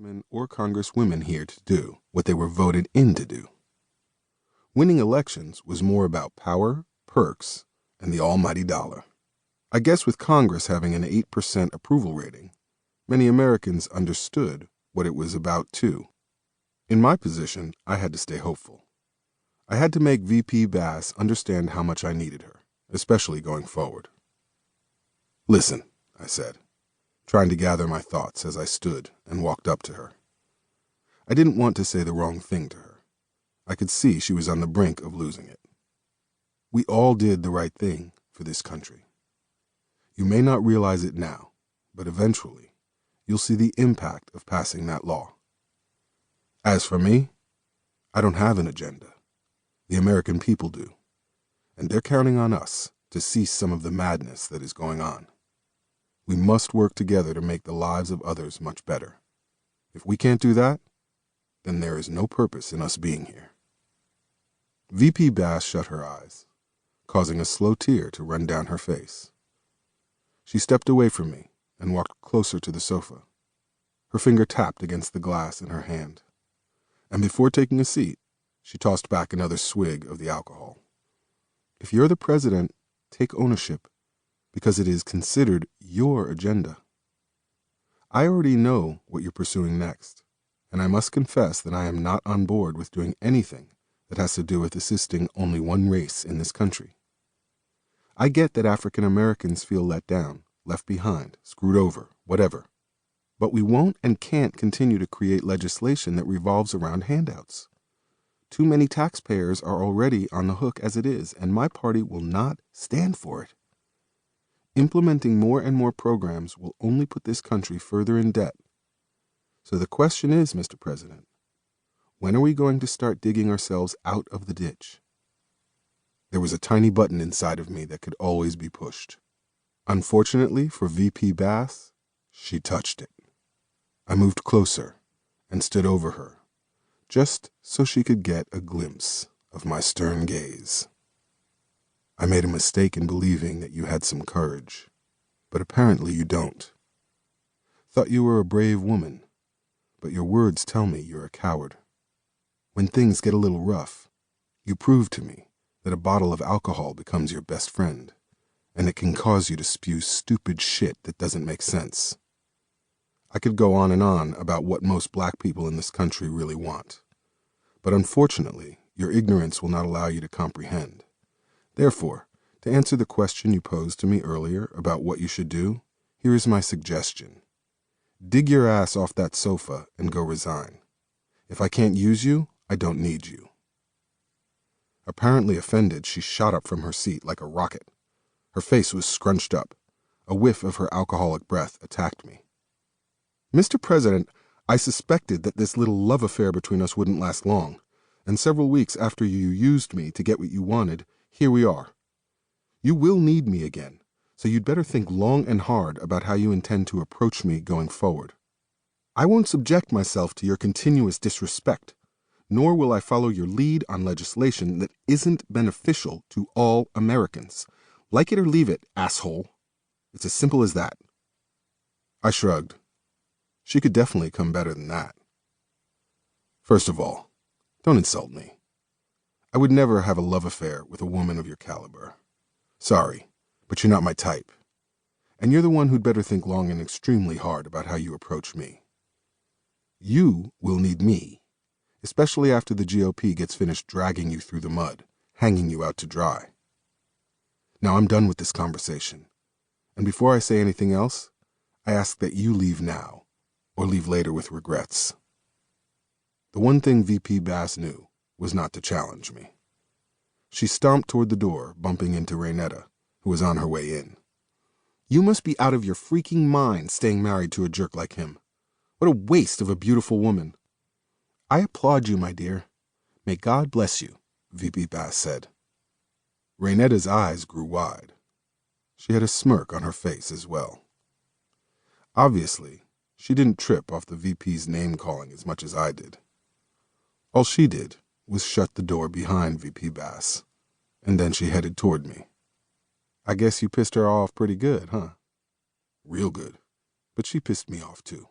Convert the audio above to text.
congressmen or congresswomen here to do what they were voted in to do. Winning elections was more about power, perks, and the almighty dollar. I guess with Congress having an 8% approval rating, many Americans understood what it was about too. In my position, I had to stay hopeful. I had to make VP Bass understand how much I needed her, especially going forward. "Listen," I said, trying to gather my thoughts as I stood and walked up to her. I didn't want to say the wrong thing to her. I could see she was on the brink of losing it. We all did the right thing for this country. You may not realize it now, but eventually you'll see the impact of passing that law. As for me, I don't have an agenda. The American people do, and they're counting on us to cease some of the madness that is going on. We must work together to make the lives of others much better. If we can't do that, then there is no purpose in us being here. VP Bass shut her eyes, causing a slow tear to run down her face. She stepped away from me and walked closer to the sofa. Her finger tapped against the glass in her hand, and before taking a seat, she tossed back another swig of the alcohol. "If you're the president, take ownership, because it is considered your agenda. I already know what you're pursuing next, and I must confess that I am not on board with doing anything that has to do with assisting only one race in this country. I get that African Americans feel let down, left behind, screwed over, whatever. But we won't and can't continue to create legislation that revolves around handouts. Too many taxpayers are already on the hook as it is, and my party will not stand for it. Implementing more and more programs will only put this country further in debt. So the question is, Mr. President, when are we going to start digging ourselves out of the ditch?" There was a tiny button inside of me that could always be pushed. Unfortunately for VP Bass, she touched it. I moved closer and stood over her, just so she could get a glimpse of my stern gaze. "I made a mistake in believing that you had some courage, but apparently you don't. Thought you were a brave woman, but your words tell me you're a coward. When things get a little rough, you prove to me that a bottle of alcohol becomes your best friend, and it can cause you to spew stupid shit that doesn't make sense. I could go on and on about what most black people in this country really want, but unfortunately, your ignorance will not allow you to comprehend. Therefore, to answer the question you posed to me earlier about what you should do, here is my suggestion. Dig your ass off that sofa and go resign. If I can't use you, I don't need you." Apparently offended, she shot up from her seat like a rocket. Her face was scrunched up. A whiff of her alcoholic breath attacked me. "Mr. President, I suspected that this little love affair between us wouldn't last long, and several weeks after you used me to get what you wanted, here we are. You will need me again, so you'd better think long and hard about how you intend to approach me going forward. I won't subject myself to your continuous disrespect, nor will I follow your lead on legislation that isn't beneficial to all Americans. Like it or leave it, asshole. It's as simple as that." I shrugged. She could definitely come better than that. "First of all, don't insult me. I would never have a love affair with a woman of your caliber. Sorry, but you're not my type. And you're the one who'd better think long and extremely hard about how you approach me. You will need me, especially after the GOP gets finished dragging you through the mud, hanging you out to dry. Now I'm done with this conversation, and before I say anything else, I ask that you leave now, or leave later with regrets." The one thing VP Bass knew was not to challenge me. She stomped toward the door, bumping into Raynetta, who was on her way in. "You must be out of your freaking mind staying married to a jerk like him. What a waste of a beautiful woman." "I applaud you, my dear. May God bless you," VP Bass said. Raynetta's eyes grew wide. She had a smirk on her face as well. Obviously, she didn't trip off the VP's name-calling as much as I did. All she did was shut the door behind VP Bass, and then she headed toward me. "I guess you pissed her off pretty good, huh?" "Real good, but she pissed me off too."